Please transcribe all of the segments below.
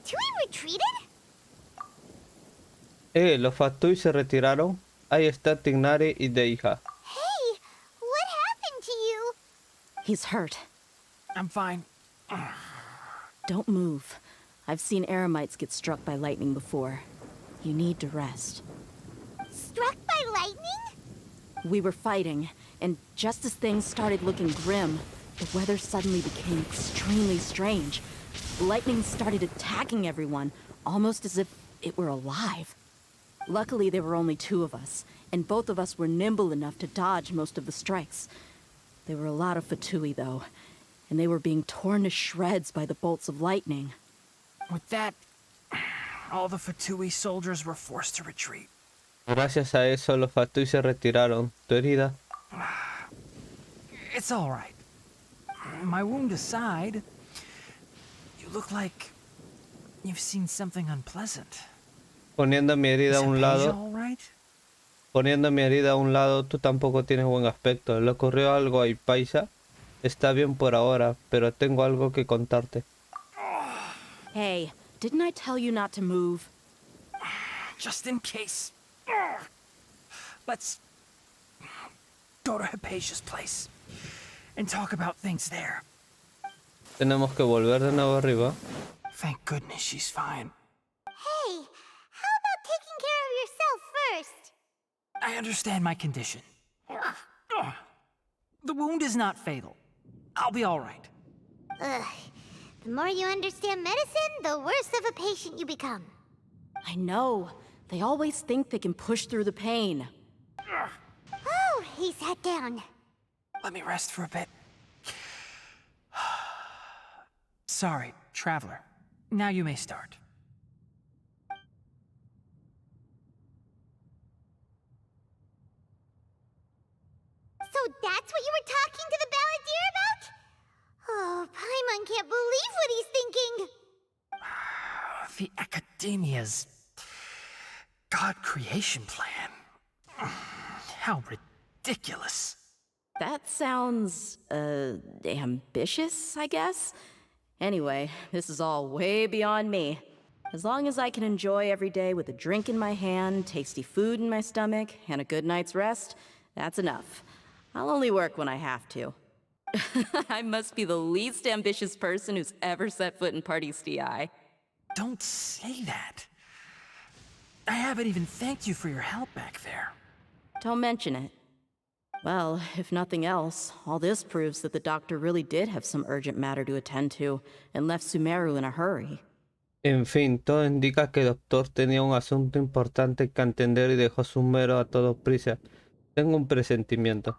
Fatui retreated? Los Fatui se retiraron. Ahí está Tignari y Deija. Hey, what happened to you? He's hurt. I'm fine. Don't move. I've seen eremites get struck by lightning before. You need to rest. Struck by lightning? We were fighting, and just as things started looking grim, the weather suddenly became extremely strange. Lightning started attacking everyone, almost as if it were alive. Luckily, there were only two of us, and both of us were nimble enough to dodge most of the strikes. There were a lot of Fatui, though, and they were being torn to shreds by the bolts of lightning. With that, all the Fatui soldiers were forced to retreat. Gracias a eso, los Fatui se retiraron. ¿Tu herida? It's all right. My wound aside, you look like you've seen something unpleasant. Poniendo mi herida Is a un Hypatia lado, all right? poniendo mi herida a un lado, tú tampoco tienes buen aspecto. Le ocurrió algo a Paisa. Está bien por ahora, pero tengo algo que contarte. Hey, didn't I tell you not to move? Just in case. Let's go to Hypatia's place and talk about things there. Tenemos que volver de nuevo arriba. Thank goodness she's fine. Hey, how about taking care of yourself first? I understand my condition. The wound is not fatal. I'll be all right. Ugh. The more you understand medicine, the worse of a patient you become. I know. They always think they can push through the pain. Oh, he sat down. Let me rest for a bit. Sorry, traveler. Now you may start. So that's what you were talking to the balladeer about? Oh, Paimon can't believe what he's thinking. The Academia's God creation plan. How ridiculous. That sounds, ambitious, I guess? Anyway, this is all way beyond me. As long as I can enjoy every day with a drink in my hand, tasty food in my stomach, and a good night's rest, that's enough. I'll only work when I have to. I must be the least ambitious person who's ever set foot in Parte. Don't say that. I haven't even thanked you for your help back there. Don't mention it. Well, if nothing else, all this proves that the doctor really did have some urgent matter to attend to and left Sumeru in a hurry. En fin, todo indica que el doctor tenía un asunto importante que atender y dejó Sumero a toda prisa. Tengo un presentimiento.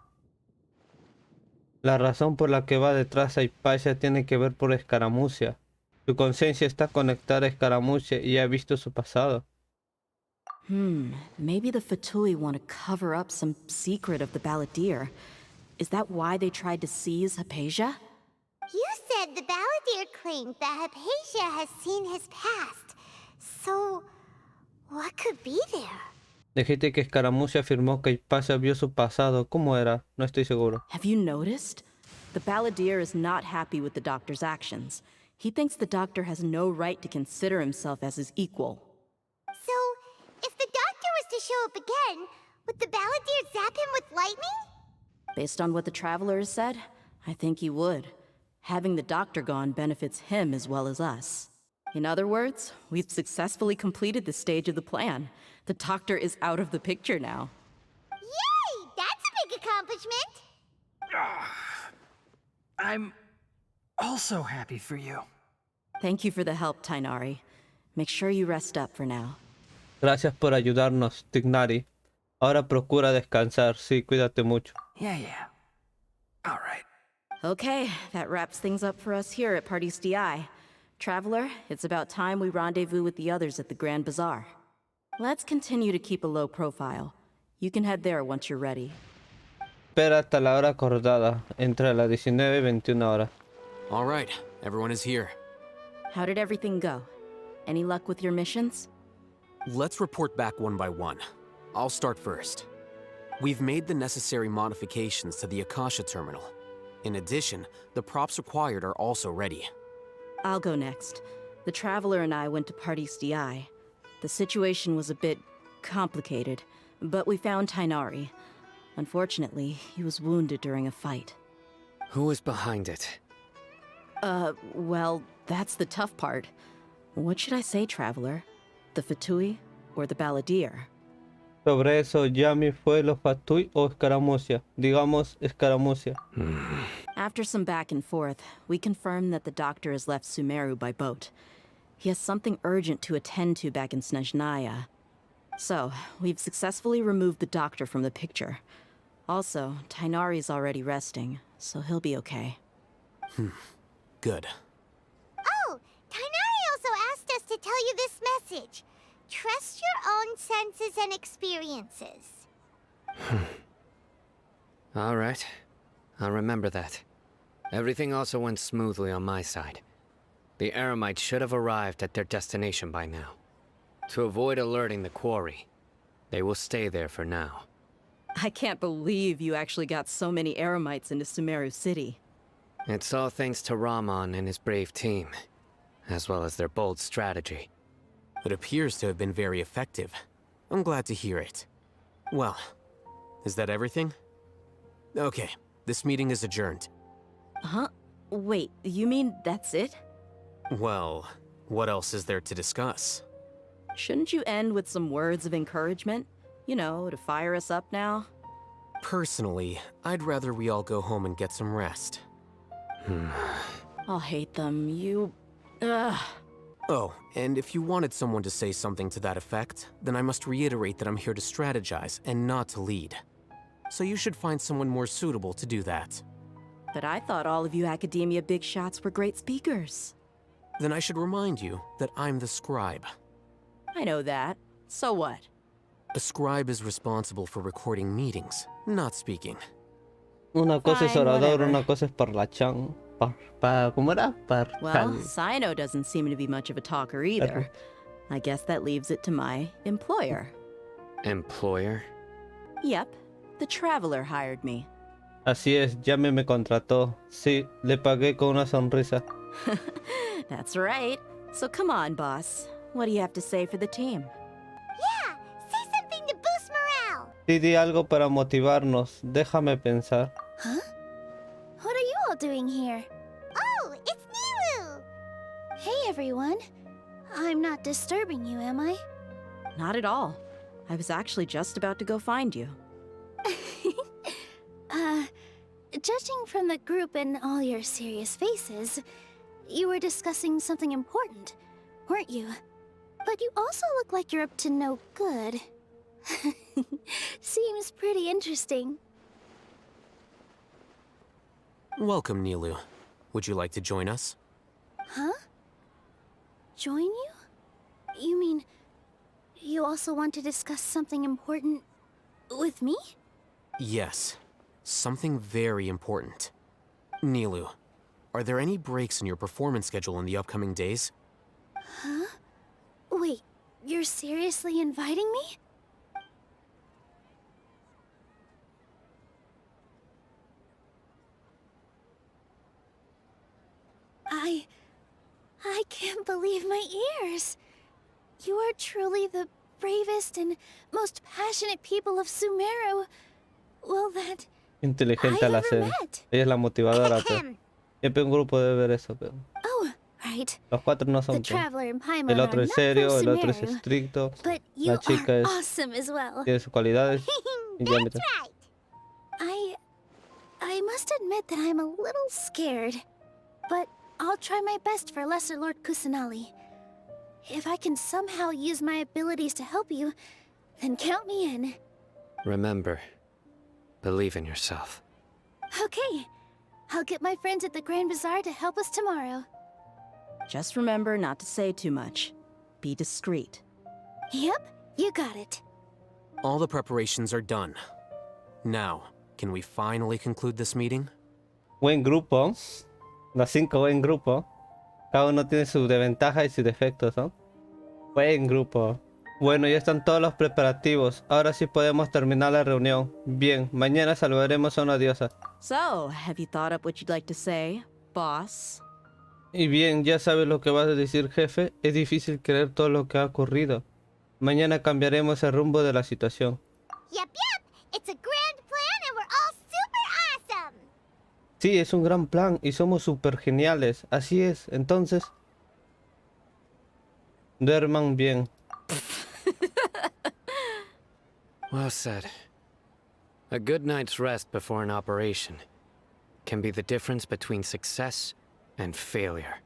La razón por la que va detrás a Hypatia tiene que ver por Escaramucia. Su conciencia está conectada a Escaramucia y ha visto su pasado. Maybe the Fatui want to cover up some secret of the balladeer. Is that why they tried to seize Hypatia? You said the balladeer claimed that Hypatia has seen his past. So, what could be there? Dijiste que Escaramucia afirmó que Hypatia vio su pasado. ¿Cómo era? No estoy seguro. Have you noticed? The balladeer is not happy with the doctor's actions. He thinks the doctor has no right to consider himself as his equal. So, if the doctor was to show up again, would the balladeer zap him with lightning? Based on what the traveler has said, I think he would. Having the doctor gone benefits him as well as us. In other words, we've successfully completed this stage of the plan. The doctor is out of the picture now. Yay! That's a big accomplishment! I'm also happy for you. Thank you for the help, Tainari. Make sure you rest up for now. Gracias por ayudarnos, Tignari. Ahora procura descansar. Sí, cuídate mucho. Yeah. All right. Okay, that wraps things up for us here at Party's DI. Traveler, it's about time we rendezvous with the others at the Grand Bazaar. Let's continue to keep a low profile. You can head there once you're ready. Espera hasta la hora acordada, entre las 19 y 21 horas. All right, everyone is here. How did everything go? Any luck with your missions? Let's report back one by one. I'll start first. We've made the necessary modifications to the Akasha terminal. In addition, the props required are also ready. I'll go next. The Traveler and I went to Party's DI. The situation was a bit complicated, but we found Tainari. Unfortunately, he was wounded during a fight. Who was behind it? Well, that's the tough part. What should I say, Traveler? The Fatui or the Balladeer? Sobre eso, Yami fue los Fatui o escaramucia. Digamos escaramucia. After some back and forth, we confirmed that the doctor has left Sumeru by boat. He has something urgent to attend to back in Snezhnaya. So, we've successfully removed the doctor from the picture. Also, Tainari's already resting, so he'll be okay. Good. Oh, Tainari also asked us to tell you this message. Trust your own senses and experiences. All right. I'll remember that. Everything also went smoothly on my side. The Eremites should have arrived at their destination by now. To avoid alerting the quarry, they will stay there for now. I can't believe you actually got so many Eremites into Sumeru City. It's all thanks to Rahman and his brave team, as well as their bold strategy. It appears to have been very effective. I'm glad to hear it. Well, is that everything? Okay, this meeting is adjourned. Huh? Wait, you mean that's it? Well, what else is there to discuss? Shouldn't you end with some words of encouragement? You know, to fire us up now? Personally, I'd rather we all go home and get some rest. I'll hate them. Ugh. Oh, and if you wanted someone to say something to that effect, then I must reiterate that I'm here to strategize and not to lead. So you should find someone more suitable to do that. But I thought all of you academia big shots were great speakers. Then I should remind you that I'm the scribe. I know that. So what? A scribe is responsible for recording meetings, not speaking. Una cosa es Fine, orador, whatever. una cosa es parlachán. ¿Cómo era? Well, Sino doesn't seem to be much of a talker either. I guess that leaves it to my employer. Employer? Yep, the Traveler hired me. Así es, Yami me contrató. Sí, le pagué con una sonrisa. That's right. So come on, boss. What do you have to say for the team? Yeah, say something to boost morale. Sí, di algo para motivarnos. Déjame pensar. Huh? What are you all doing here? Oh, it's Nilu! Hey everyone. I'm not disturbing you, am I? Not at all. I was actually just about to go find you. Judging from the group and all your serious faces, you were discussing something important, weren't you? But you also look like you're up to no good. Seems pretty interesting. Welcome, Nilu. Would you like to join us? Huh? Join you? You mean you also want to discuss something important with me? Yes. Something very important. Nilu, are there any breaks in your performance schedule in the upcoming days? Huh? Wait, you're seriously inviting me? I can't believe my ears. You are truly the bravest and most passionate people of Sumeru. Well, that Inteligente I've al ever hacer. met. Ella es la motivadora, pero Ahem. siempre un grupo debe ver eso, pero Oh, right. los cuatro no The son. Pero Traveler and Paimon el are otro es not serio, from el otro es Sumeru, estricto, but you la chica are es awesome as well. tiene sus cualidades. Y ya mira. That's right. I must admit that I'm a little scared, but I'll try my best for Lesser Lord Kusanali. If I can somehow use my abilities to help you, then count me in. Remember, believe in yourself. Okay, I'll get my friends at the Grand Bazaar to help us tomorrow. Just remember not to say too much. Be discreet. Yep, you got it. All the preparations are done. Now, can we finally conclude this meeting? Buen grupo. Los 5 buen grupo. Cada uno tiene sus desventajas y sus defectos, ¿no? Buen grupo. Bueno, ya están todos los preparativos. Ahora sí podemos terminar la reunión. Bien, mañana saludaremos a una diosa. So, have you thought up what you'd like to say, boss? Y bien, ya sabes lo que vas a decir, jefe. Es difícil creer todo lo que ha ocurrido. Mañana cambiaremos el rumbo de la situación. Yep, it's a grand plan and we're all super awesome. Sí, es un gran plan y somos súper geniales. Así es, entonces... Duerman bien. Well said. A good night's rest before an operation can be the difference between success and failure.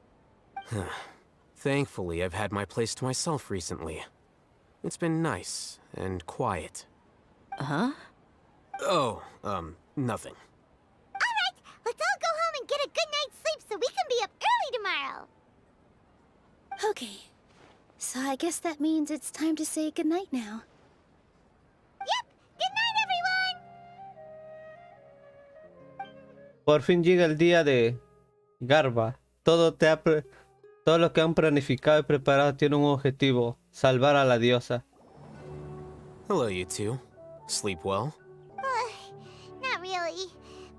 Thankfully, I've had my place to myself recently. It's been nice and quiet. Huh? Oh, nothing. Alright, let's all go home and get a good night's sleep so we can be up early tomorrow. Okay. So I guess that means it's time to say goodnight now. Yep, good night everyone. Por fin llega el día de... Garba. Todo lo que han planificado y preparado tiene un objetivo. Salvar a la diosa. Hello, you two. Sleep well? Not really.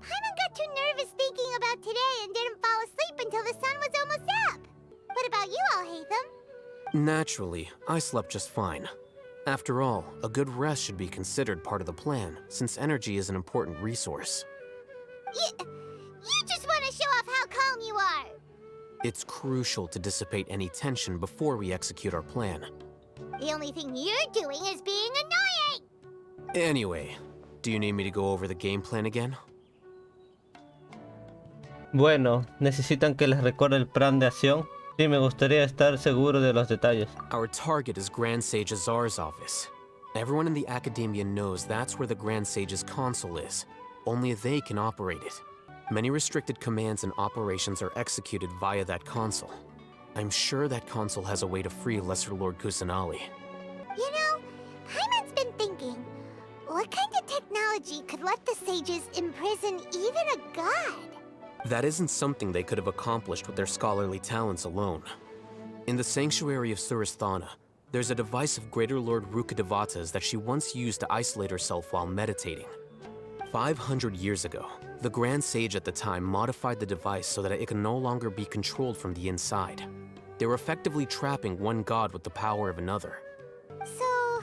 Paimon got too nervous thinking about today and didn't fall asleep until the sun was almost up. What about you, Alhaitham? Naturally, I slept just fine. After all, a good rest should be considered part of the plan, since energy is an important resource. You just want to show off how calm you are. It's crucial to dissipate any tension before we execute our plan. The only thing you're doing is being annoying. Anyway, do you need me to go over the game plan again? Bueno, ¿necesitan que les recuerde el plan de acción? Sí, me gustaría estar seguro de los detalles. Our target is Grand Sage Azar's office. Everyone in the academia knows that's where the Grand Sage's console is. Only they can operate it. Many restricted commands and operations are executed via that console. I'm sure that console has a way to free Lesser Lord Kusanali. You know, Paimon's been thinking, what kind of technology could let the sages imprison even a god? That isn't something they could have accomplished with their scholarly talents alone. In the Sanctuary of Surasthana, there's a device of Greater Lord Rukadevata's that she once used to isolate herself while meditating. 500 years ago, the Grand Sage at the time modified the device so that it can no longer be controlled from the inside. They were effectively trapping one god with the power of another. So,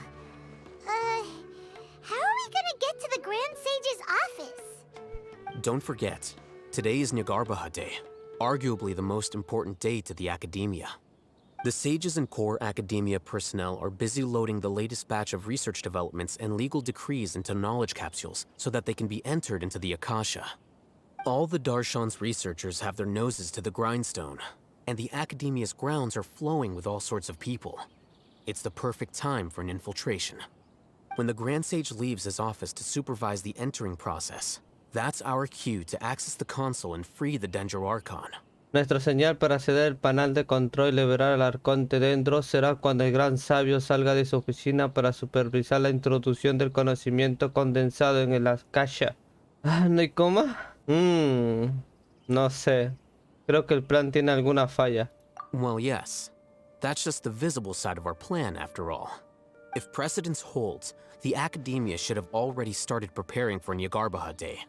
how are we gonna get to the Grand Sage's office? Don't forget, today is Nyargarbaha Day, arguably the most important day to the academia. The sages and core academia personnel are busy loading the latest batch of research developments and legal decrees into knowledge capsules so that they can be entered into the Akasha. All the Darshan's researchers have their noses to the grindstone, and the academia's grounds are flowing with all sorts of people. It's the perfect time for an infiltration. When the Grand Sage leaves his office to supervise the entering process, that's our cue to access the console and free the Dendro Archon. Nuestra señal para acceder al panel de control y liberar al arconte dentro será cuando el gran sabio salga de su oficina para supervisar la introducción del conocimiento condensado en el Akasha. ¿No hay coma? No sé. Creo que el plan tiene alguna falla. Well, yes. That's just the visible side of our plan, after all. If precedence holds, the academia should have already started preparing for Nyargarbaha Day.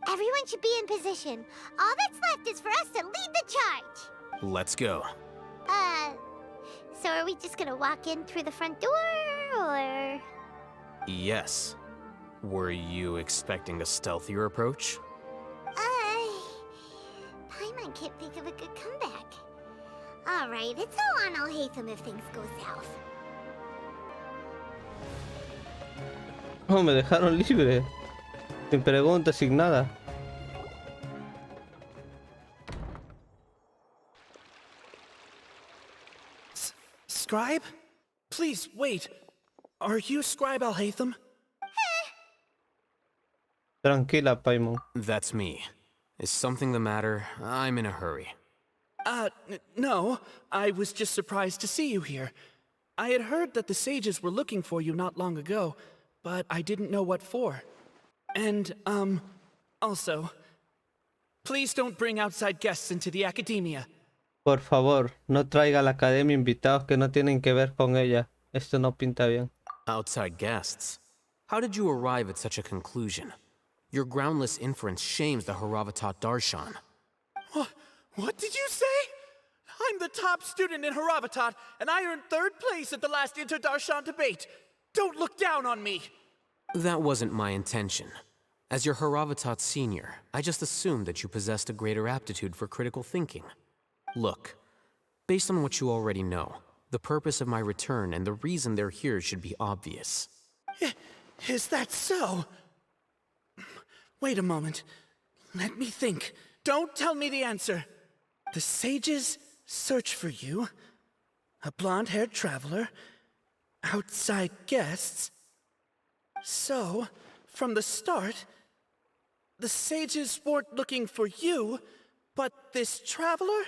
Everyone should be in position. All that's left is for us to lead the charge. Let's go. So are we just gonna walk in through the front door, or...? Yes. Were you expecting a stealthier approach? Paimon can't think of a good comeback. Alright, it's all on Alhaitham if things go south. Oh, me dejaron libre. Sin preguntas, sin nada. Scribe? Please, wait. Are you Scribe Alhaitham? Tranquila, Paimon. That's me. Is something the matter? I'm in a hurry. No. I was just surprised to see you here. I had heard that the sages were looking for you not long ago, but I didn't know what for. And, also, please don't bring outside guests into the academia. Por favor, no traiga a la academia invitados que no tienen que ver con ella. Esto no pinta bien. Outside guests? How did you arrive at such a conclusion? Your groundless inference shames the Haravatat Darshan. What did you say? I'm the top student in Haravatat, and I earned 3rd place at the last Interdarshan debate. Don't look down on me. That wasn't my intention. As your Haravatat senior, I just assumed that you possessed a greater aptitude for critical thinking. Look, based on what you already know, the purpose of my return and the reason they're here should be obvious. Is that so? Wait a moment. Let me think. Don't tell me the answer. The sages search for you. A blonde-haired traveler. Outside guests. So, from the start, the sages weren't looking for you, but this traveler?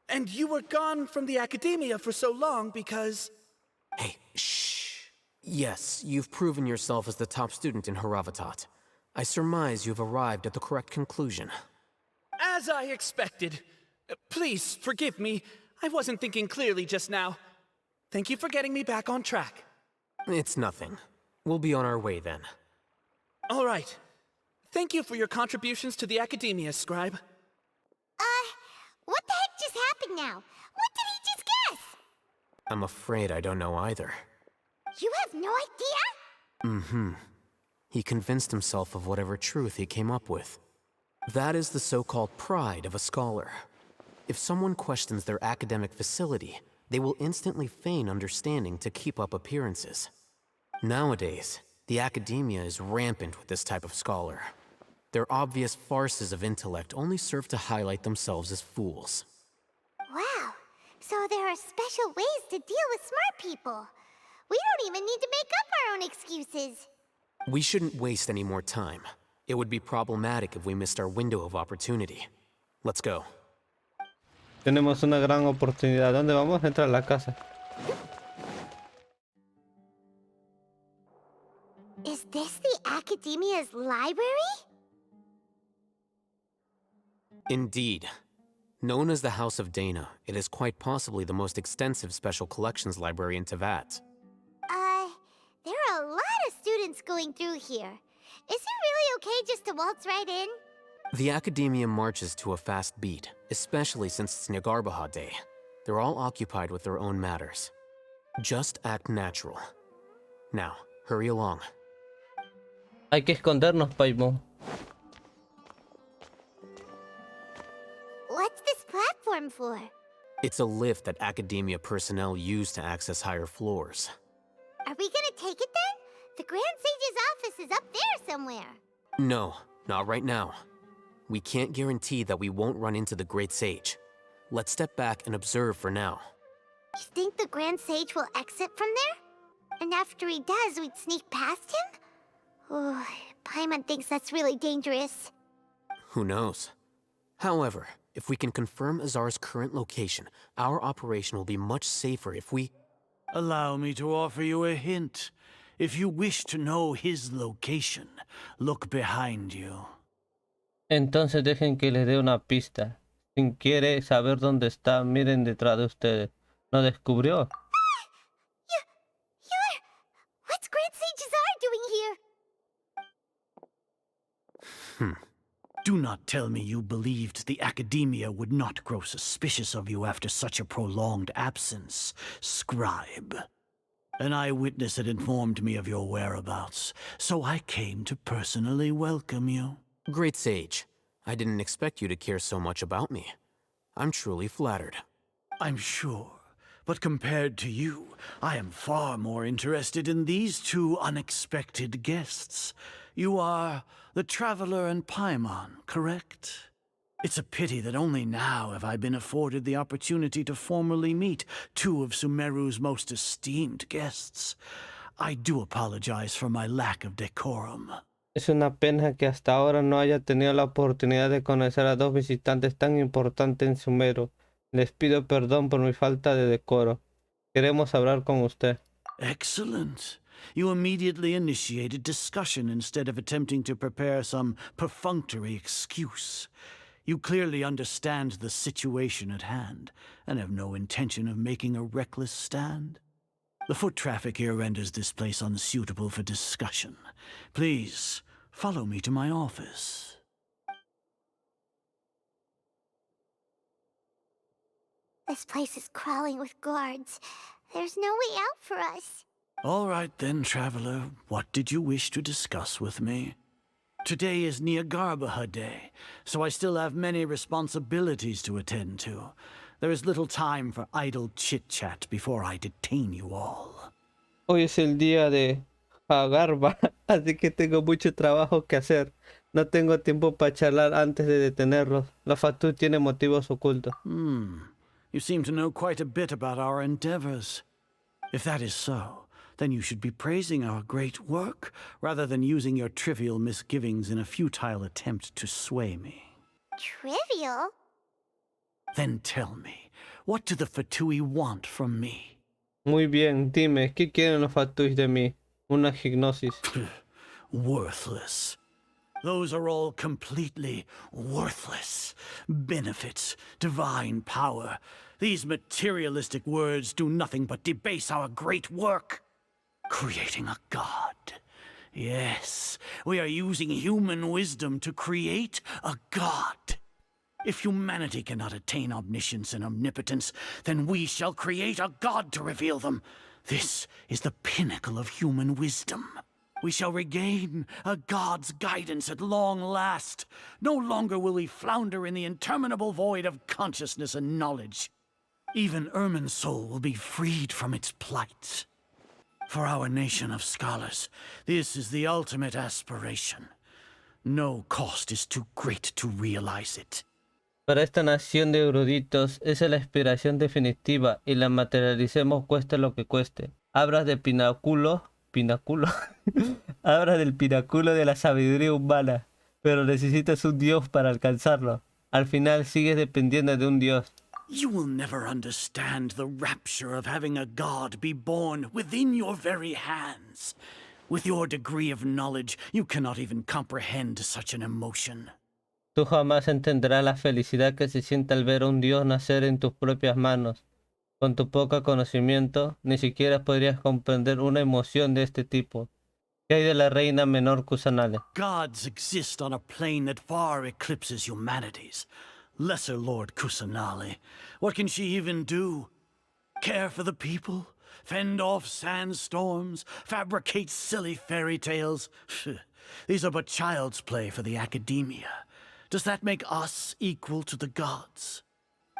And you were gone from the academia for so long because... Hey, shh. Yes, you've proven yourself as the top student in Haravatat. I surmise you've arrived at the correct conclusion. As I expected. Please, forgive me. I wasn't thinking clearly just now. Thank you for getting me back on track. It's nothing. We'll be on our way then. All right. Thank you for your contributions to the academia, Scribe. What the heck just happened now? What did he just guess? I'm afraid I don't know either. You have no idea? He convinced himself of whatever truth he came up with. That is the so-called pride of a scholar. If someone questions their academic facility, they will instantly feign understanding to keep up appearances. Nowadays, the academia is rampant with this type of scholar. Their obvious farces of intellect only serve to highlight themselves as fools. Wow. So there are special ways to deal with smart people. We don't even need to make up our own excuses. We shouldn't waste any more time. It would be problematic if we missed our window of opportunity. Let's go. Tenemos una gran oportunidad. ¿Dónde vamos? Entra a la casa. Is this the academia's library? Indeed. Known as the House of Dana, it is quite possibly the most extensive special collections library in Teyvat. There are a lot of students going through here. Is it really okay just to waltz right in? The academia marches to a fast beat, especially since it's Nyagarbha Day. They're all occupied with their own matters. Just act natural. Now, hurry along. Hay que escondernos, Paimon. What's this platform for? It's a lift that academia personnel use to access higher floors. Are we gonna take it then? The Grand Sage's office is up there somewhere. No, not right now. We can't guarantee that we won't run into the Great Sage. Let's step back and observe for now. You think the Grand Sage will exit from there? And after he does, we'd sneak past him? Oh, Paimon thinks that's really dangerous. Who knows? However, if we can confirm Azar's current location, our operation will be much safer if we... Allow me to offer you a hint. If you wish to know his location, look behind you. Entonces dejen que les dé una pista. Si quiere saber dónde está, miren detrás de ustedes. ¿No descubrió? What's Grand Sage Azar doing here? Do not tell me you believed the academia would not grow suspicious of you after such a prolonged absence, Scribe. An eyewitness had informed me of your whereabouts, so I came to personally welcome you. Great Sage, I didn't expect you to care so much about me. I'm truly flattered. I'm sure, but compared to you, I am far more interested in these two unexpected guests. You are the Traveler and Paimon, correct? It's a pity that only now have I been afforded the opportunity to formally meet two of Sumeru's most esteemed guests. I do apologize for my lack of decorum. Es una pena que hasta ahora no haya tenido la oportunidad de conocer a dos visitantes tan importantes en Sumeru. Les pido perdón por mi falta de decoro. Queremos hablar con usted. Excellent. You immediately initiated discussion instead of attempting to prepare some perfunctory excuse. You clearly understand the situation at hand, and have no intention of making a reckless stand. The foot traffic here renders this place unsuitable for discussion. Please, follow me to my office. This place is crawling with guards. There's no way out for us. All right then, traveler. What did you wish to discuss with me? Today is Niagarbaha Day, so I still have many responsibilities to attend to. There is little time for idle chit-chat before I detain you all. Hoy es el día de Hagarba, así que tengo mucho trabajo que hacer. No tengo tiempo para charlar antes de detenerlos. La Fatu tiene motivos ocultos. You seem to know quite a bit about our endeavors. If that is so, then you should be praising our great work, rather than using your trivial misgivings in a futile attempt to sway me. Trivial? Then tell me, what do the Fatui want from me? Muy bien, dime, ¿qué quieren los Fatuis de mí? Una hipnosis. Worthless. Those are all completely worthless. Benefits, divine power. These materialistic words do nothing but debase our great work. Creating a god. Yes, we are using human wisdom to create a god. If humanity cannot attain omniscience and omnipotence, then we shall create a god to reveal them. This is the pinnacle of human wisdom. We shall regain a god's guidance at long last. No longer will we flounder in the interminable void of consciousness and knowledge. Even Ermin's soul will be freed from its plight. For our nation of scholars, this is the ultimate aspiration. No cost is too great to realize it. Para esta nación de eruditos, esa es la inspiración definitiva y la materialicemos cueste lo que cueste. Abras de pináculo, abras del pináculo de la sabiduría humana, pero necesitas un dios para alcanzarlo. Al final sigues dependiendo de un dios. You will never understand the rapture of having a god be born within your very hands. With your degree of knowledge, you cannot even comprehend such an emotion. Tú jamás entenderás la felicidad que se siente al ver a un dios nacer en tus propias manos. Con tu poco conocimiento, ni siquiera podrías comprender una emoción de este tipo. ¿Qué hay de la reina menor Kusanale? Gods exist on a plane that far eclipses humanity's. Lesser Lord Kusanale, what can she even do? Care for the people? Fend off sandstorms? Fabricate silly fairy tales? These are but child's play for the academia. Does that make us equal to the gods?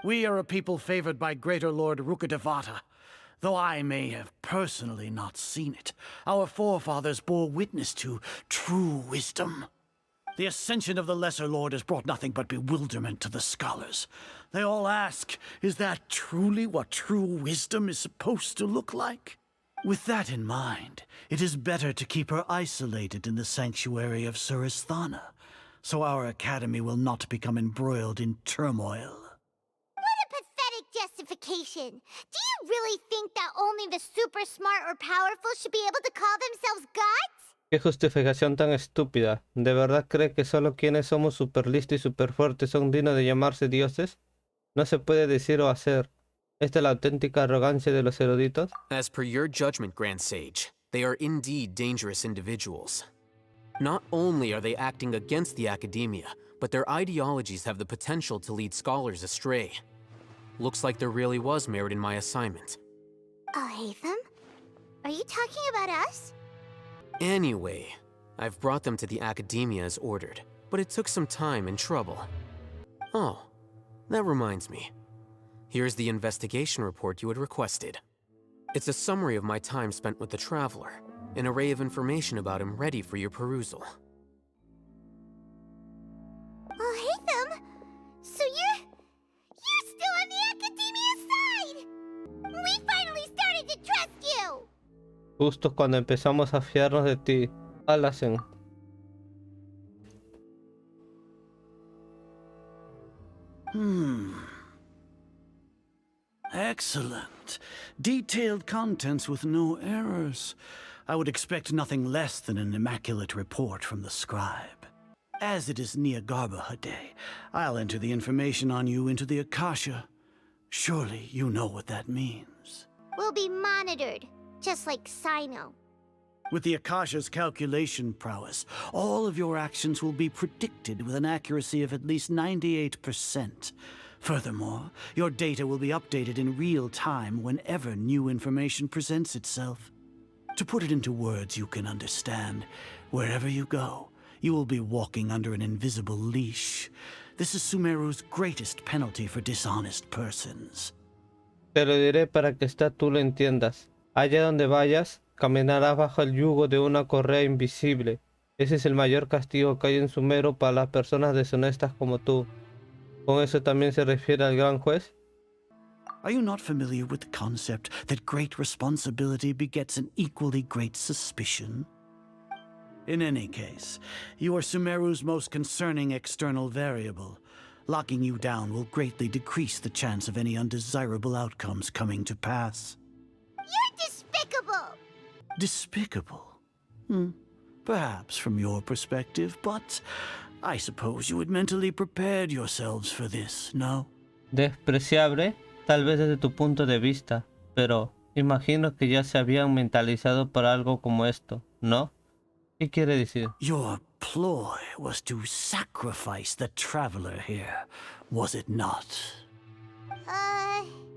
We are a people favored by Greater Lord Rukadevata. Though I may have personally not seen it, our forefathers bore witness to true wisdom. The ascension of the Lesser Lord has brought nothing but bewilderment to the scholars. They all ask, is that truly what true wisdom is supposed to look like? With that in mind, it is better to keep her isolated in the sanctuary of Suristhana, so our academy will not become embroiled in turmoil. What a pathetic justification. Do you really think that only the super smart or powerful should be able to call themselves gods? Qué justificación tan estúpida. ¿De verdad cree que solo quienes somos super listos y super fuertes son dignos de llamarse dioses? No se puede decir o hacer. ¿Esta es la auténtica arrogancia de los eruditos? As per your judgment, Grand Sage, they are indeed dangerous individuals. Not only are they acting against the academia, but their ideologies have the potential to lead scholars astray. Looks like there really was merit in my assignment. Oh, Hatham? Are you talking about us? Anyway, I've brought them to the academia as ordered, but it took some time and trouble. Oh, that reminds me. Here's the investigation report you had requested. It's a summary of my time spent with the Traveler, an array of information about him ready for your perusal. Oh, Hatham! So you're still on the academia side! We finally started to trust you! Justo cuando empezamos a fiarnos de ti, Alacen. Excellent. Detailed contents with no errors. I would expect nothing less than an immaculate report from the scribe. As it is Niagarbaha Day, I'll enter the information on you into the Akasha. Surely you know what that means. We'll be monitored, just like Sino. With the Akasha's calculation prowess, all of your actions will be predicted with an accuracy of at least 98%. Furthermore, your data will be updated in real time whenever new information presents itself. To put it into words you can understand, wherever you go, you will be walking under an invisible leash. This is Sumeru's greatest penalty for dishonest persons. Te lo diré para que tú lo entiendas. Allá donde vayas, caminarás bajo el yugo de una correa invisible. Ese es el mayor castigo que hay en Sumeru para las personas deshonestas como tú. ¿Con eso también se refiere al gran juez? Are you not familiar with the concept that great responsibility begets an equally great suspicion? In any case, you are Sumeru's most concerning external variable. Locking you down will greatly decrease the chance of any undesirable outcomes coming to pass. You're despicable! Despicable? Perhaps from your perspective, but I suppose you had mentally prepared yourselves for this, no? Despreciable, tal vez desde tu punto de vista, pero imagino que ya se habían mentalizado para algo como esto, ¿no? ¿Qué quiere decir? Your ploy was to sacrifice the traveler here, was it not?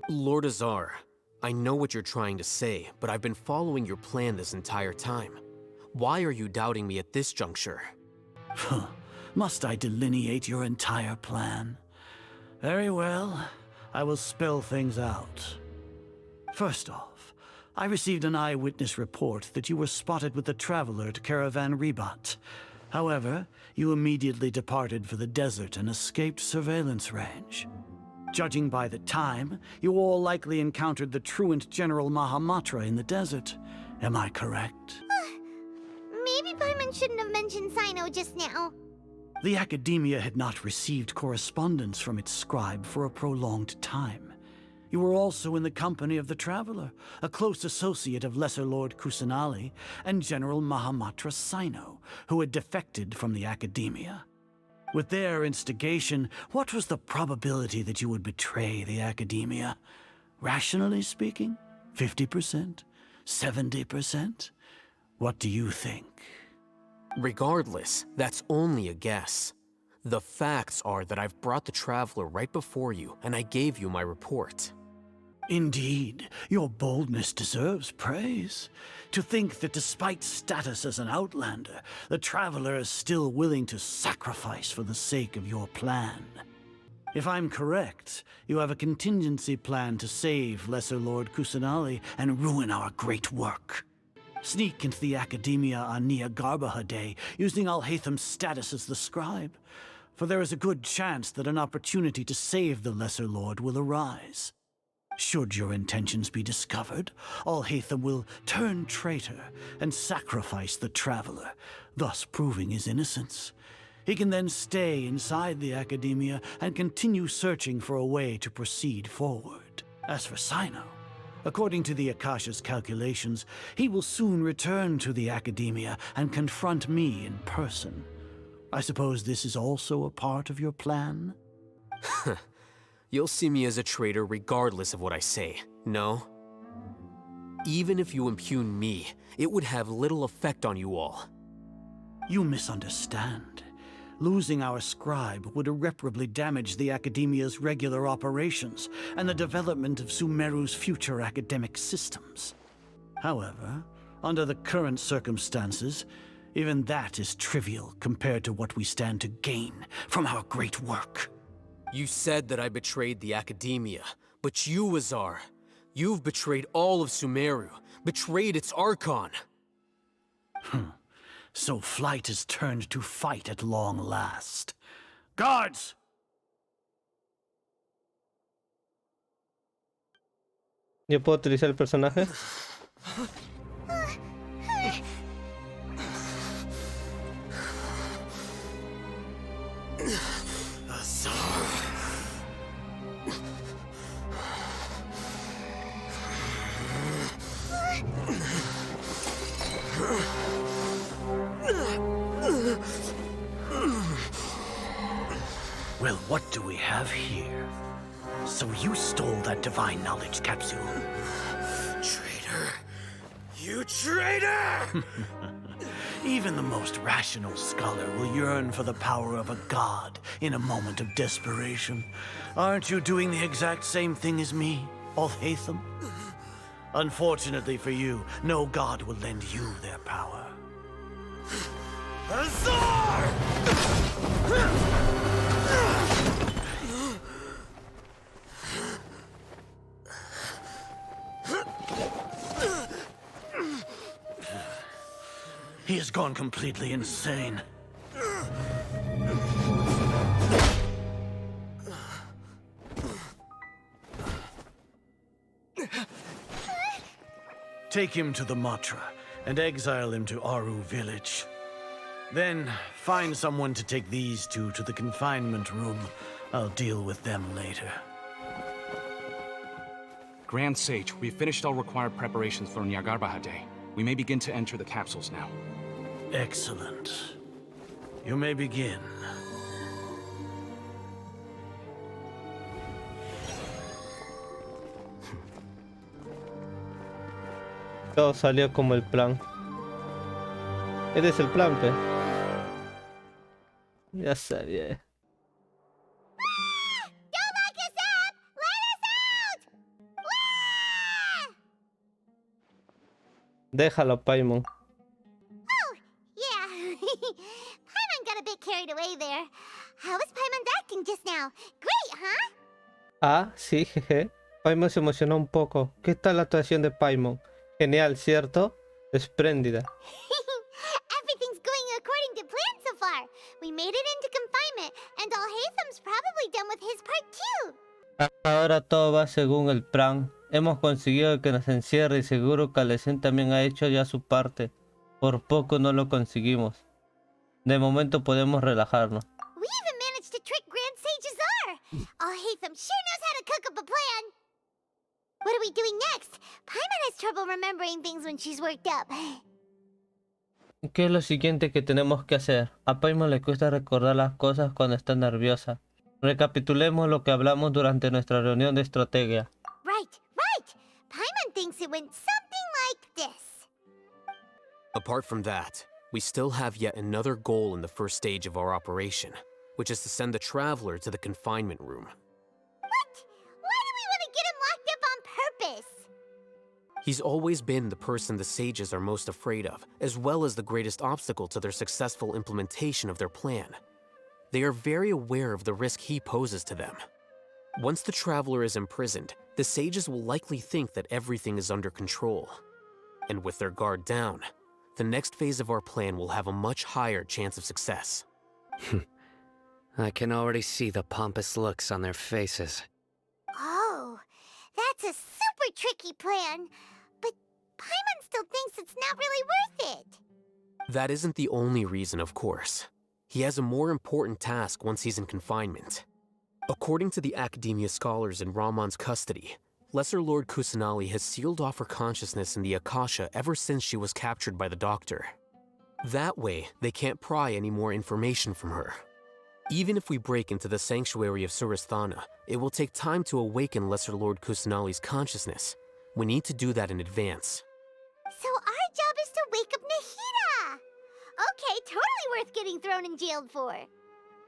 Lord Azar, I know what you're trying to say, but I've been following your plan this entire time. Why are you doubting me at this juncture? Must I delineate your entire plan? Very well, I will spell things out. First off, I received an eyewitness report that you were spotted with the traveler at Caravan Ribat. However, you immediately departed for the desert and escaped surveillance range. Judging by the time, you all likely encountered the truant General Mahamatra in the desert. Am I correct? Maybe Paimon shouldn't have mentioned Sino just now. The Academia had not received correspondence from its scribe for a prolonged time. You were also in the company of the Traveler, a close associate of Lesser Lord Kusanali and General Mahamatra Sino, who had defected from the Academia. With their instigation, what was the probability that you would betray the Academia? Rationally speaking, 50%? 70%? What do you think? Regardless, that's only a guess. The facts are that I've brought the Traveler right before you, and I gave you my report. Indeed, your boldness deserves praise. To think that despite status as an outlander, the Traveler is still willing to sacrifice for the sake of your plan. If I'm correct, you have a contingency plan to save Lesser Lord Kusanali and ruin our great work. Sneak into the Academia on Niagarbaha Day, using Alhaitham's status as the scribe, for there is a good chance that an opportunity to save the Lesser Lord will arise. Should your intentions be discovered, Alhaitham will turn traitor and sacrifice the Traveler, thus proving his innocence. He can then stay inside the Academia and continue searching for a way to proceed forward. As for Sino, according to the Akasha's calculations, he will soon return to the Academia and confront me in person. I suppose this is also a part of your plan? You'll see me as a traitor regardless of what I say, no? Even if you impugn me, it would have little effect on you all. You misunderstand. Losing our scribe would irreparably damage the Academia's regular operations and the development of Sumeru's future academic systems. However, under the current circumstances, even that is trivial compared to what we stand to gain from our great work. You said that I betrayed the Academia, but you, Azar, you've betrayed all of Sumeru, betrayed its Archon. So flight has turned to fight at long last. Guards! ¿Yo puedo utilizar el personaje? Well, what do we have here? So you stole that divine knowledge capsule? Traitor! You traitor! Even the most rational scholar will yearn for the power of a god in a moment of desperation. Aren't you doing the exact same thing as me, Alhaitham? Unfortunately for you, no god will lend you their power. Azar! He has gone completely insane. Take him to the Matra and exile him to Aru village. Then find someone to take these two to the confinement room. I'll deal with them later. Grand Sage, we've finished all required preparations for Nyagarbha Day. We may begin to enter the capsules now. Excellent. You may begin. Todo salió como el plan. Eres el plan, pe. Ya sabía. Don't lock us up! Let us out! Wah! Déjalo, Paimon. Oh, yeah. Paimon got a bit carried away there. How was Paimon acting just now? Great, huh? Ah, sí, jeje. Paimon se emocionó un poco. ¿Qué tal la actuación de Paimon? Genial, ¿cierto? Espléndida. Everything's going according to plan so far. We made it into confinement, and Alhaitham's probably done with his part too. Ahora todo va según el plan. Hemos conseguido que nos encierre y seguro que Alesen también ha hecho ya su parte. Por poco no lo conseguimos. De momento podemos relajarnos. We even managed to trick Grand Sage Azar. Alhaitham sure knows how to cook up a plan. What are we doing next? Paimon has trouble remembering things when she's worked up. ¿Qué es lo siguiente que tenemos que hacer? A Paimon le cuesta recordar las cosas cuando está nerviosa. Recapitulemos lo que hablamos durante nuestra reunión de estrategia. Right. Paimon thinks it went something like this. Apart from that, we still have yet another goal in the first stage of our operation, which is to send the Traveler to the confinement room. What? Why do we want to get him locked up on purpose? He's always been the person the sages are most afraid of, as well as the greatest obstacle to their successful implementation of their plan. They are very aware of the risk he poses to them. Once the Traveler is imprisoned, the sages will likely think that everything is under control. And with their guard down, the next phase of our plan will have a much higher chance of success. I can already see the pompous looks on their faces. Oh, that's a super tricky plan. But Paimon still thinks it's not really worth it. That isn't the only reason, of course. He has a more important task once he's in confinement. According to the Academia scholars in Ramon's custody, Lesser Lord Kusanali has sealed off her consciousness in the Akasha ever since she was captured by the Doctor. That way, they can't pry any more information from her. Even if we break into the sanctuary of Surasthana, it will take time to awaken Lesser Lord Kusanali's consciousness. We need to do that in advance. So our job is to wake up Nahida! Okay, totally worth getting thrown in jail for.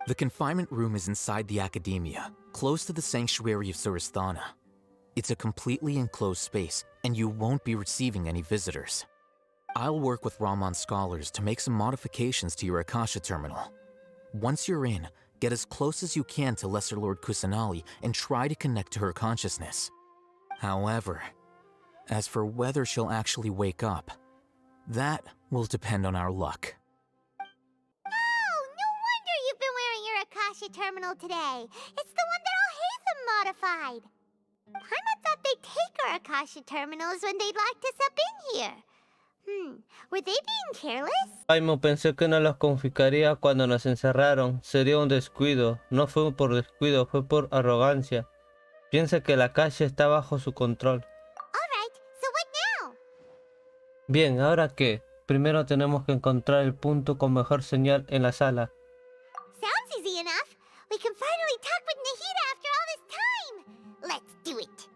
The confinement room is inside the Academia, close to the sanctuary of Surasthana. It's a completely enclosed space, and you won't be receiving any visitors. I'll work with Ramon's scholars to make some modifications to your Akasha terminal. Once you're in, get as close as you can to Lesser Lord Kusanali and try to connect to her consciousness. However, as for whether she'll actually wake up, that will depend on our luck. Oh, no wonder you've been wearing your Akasha terminal today. It's the one that Alhaitham modified. Paimon thought they'd take our Akasha terminals when they locked us up in here. Were they being careless? Paimon pensó que no los confiscaría cuando nos encerraron. Sería un descuido. No fue por descuido, fue por arrogancia. Piensa que la calle está bajo su control. Alright, so what now? Bien, ¿ahora qué? Primero tenemos que encontrar el punto con mejor señal en la sala. Sounds easy enough. We can finally talk with Nahida after all this time. Let's do it.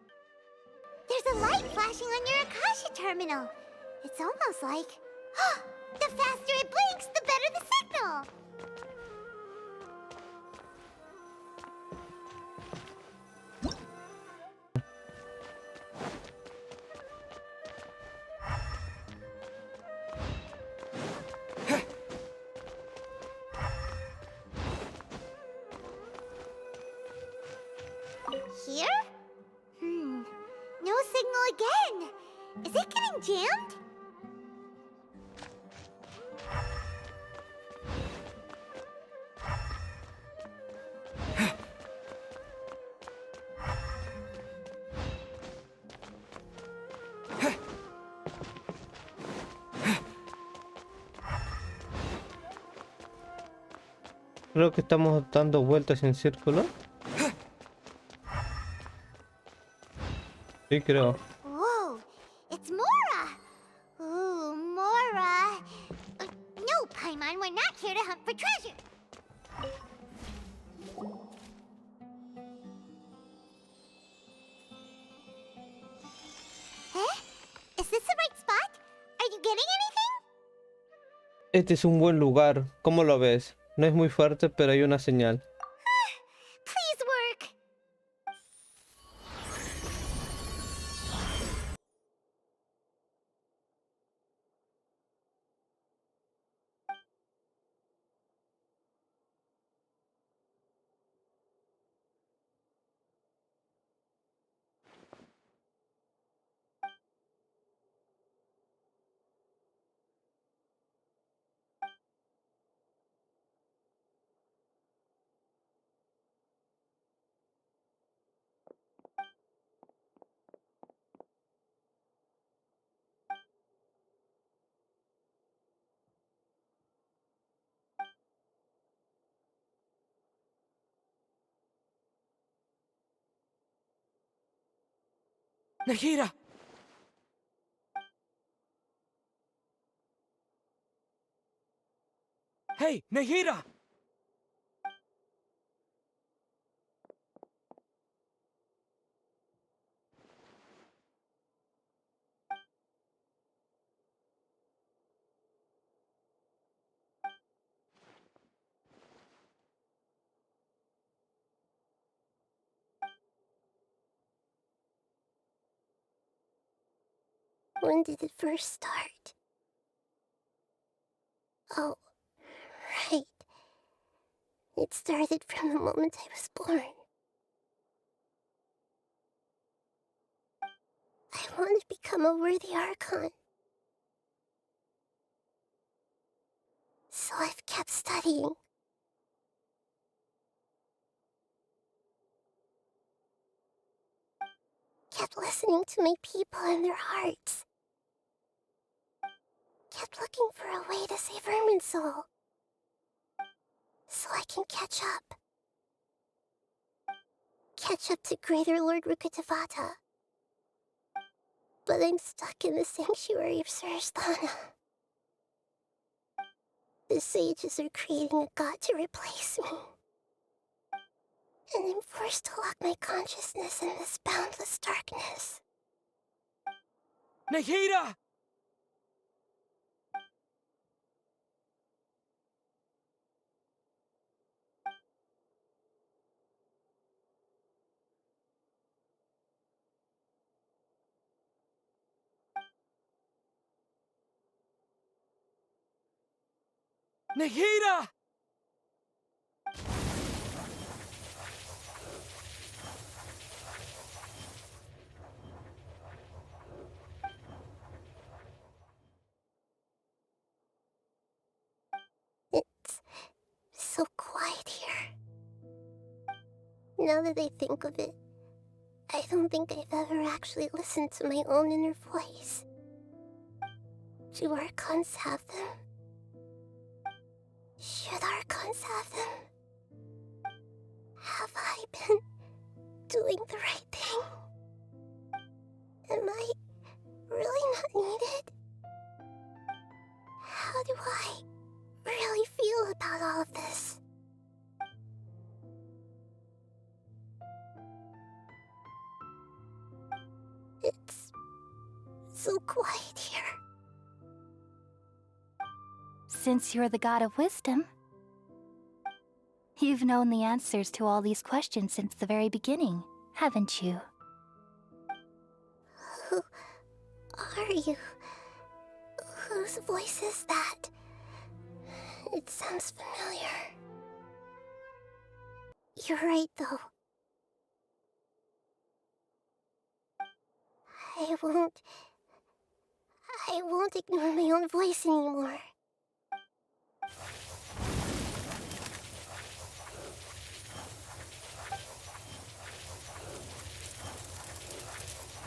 There's a light flashing on your Akasha terminal. It's almost like The faster it blinks, the better the signal. Here? No signal again. Is it getting jammed? Creo que estamos dando vueltas en círculo. Sí, creo. Whoa, it's Mora! Ooh, Mora! No, Paimon, we're not here to hunt for treasure! Eh? Is this the right spot? Are you getting anything? Este es un buen lugar. ¿Cómo lo ves? No es muy fuerte, pero hay una señal. Please work! Nahida! Hey, Nahida! When did it first start? Oh, right. It started from the moment I was born. I want to become a worthy archon. So I've kept studying. Kept listening to my people and their hearts. Kept looking for a way to save Irminsul. So I can catch up. Catch up to Greater Lord Rukkhadevata. But I'm stuck in the sanctuary of Surasthana. The sages are creating a god to replace me. And I'm forced to lock my consciousness in this boundless darkness. Nahida! Nahida! It's so quiet here. Now that I think of it, I don't think I've ever actually listened to my own inner voice. Do archons have them? Should archons have them? Have I been doing the right thing? Am I really not needed? How do I really feel about all of this? It's so quiet here. Since you're the god of wisdom, you've known the answers to all these questions since the very beginning, haven't you? Who are you? Whose voice is that? It sounds familiar. You're right, though. I won't ignore my own voice anymore.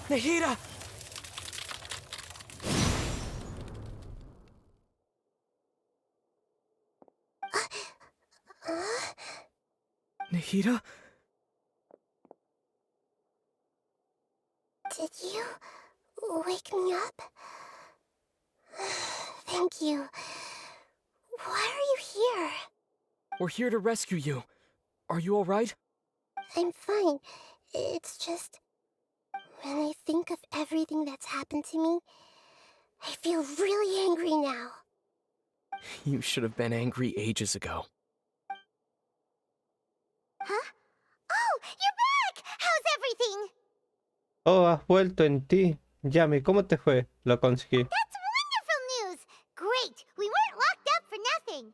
Nahida! Nahida? Did you wake me up? Thank you. Why are you here? We're here to rescue you. Are you alright? I'm fine. It's just... when I think of everything that's happened to me, I feel really angry now. You should have been angry ages ago. Huh? Oh, you're back! How's everything? Oh, has vuelto en ti. Yami, ¿cómo te fue? Lo conseguí. That's wonderful news! Great! We weren't locked up for nothing.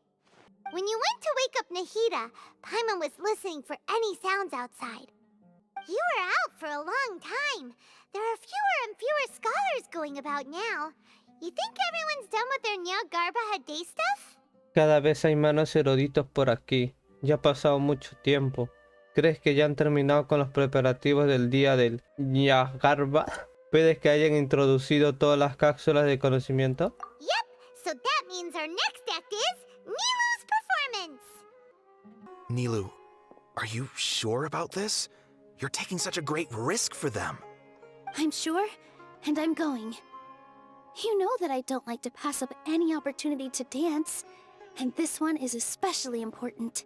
When you went to wake up Nahida, Paimon was listening for any sounds outside. You were out for a long time. There are fewer and fewer scholars going about now. You think everyone's done with their Nyagarbha Day stuff? Cada vez hay menos eruditos por aquí. Ya ha pasado mucho tiempo. ¿Crees que ya han terminado con los preparativos del día del Nyagarbha? ¿Puedes que hayan introducido todas las cápsulas de conocimiento? Yep, so that means our next act is Nilu's performance. Nilu, are you sure about this? You're taking such a great risk for them. I'm sure, and I'm going. You know that I don't like to pass up any opportunity to dance, and this one is especially important.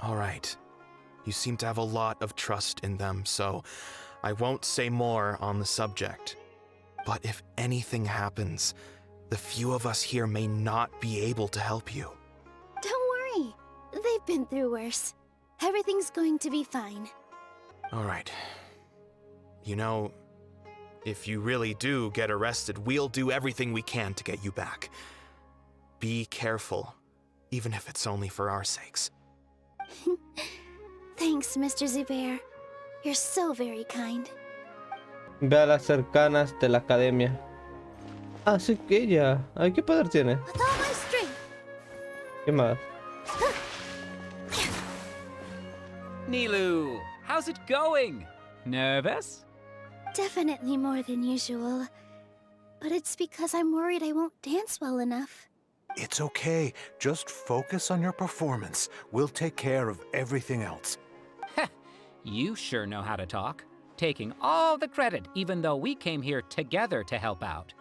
All right. You seem to have a lot of trust in them, so I won't say more on the subject. But if anything happens, the few of us here may not be able to help you. Don't worry. They've been through worse. Everything's going to be fine. All right. You know, if you really do get arrested, we'll do everything we can to get you back. Be careful, even if it's only for our sakes. Thanks, Mr. Zubair. You're so very kind. Ve a las cercanas de la academia. Así que ella... Ay, ¿qué poder tiene? With all my strength. ¿Qué más? Nilu, how's it going? Nervous? Definitely more than usual. But it's because I'm worried I won't dance well enough. It's okay. Just focus on your performance. We'll take care of everything else. You sure know how to talk. Taking all the credit, even though we came here together to help out.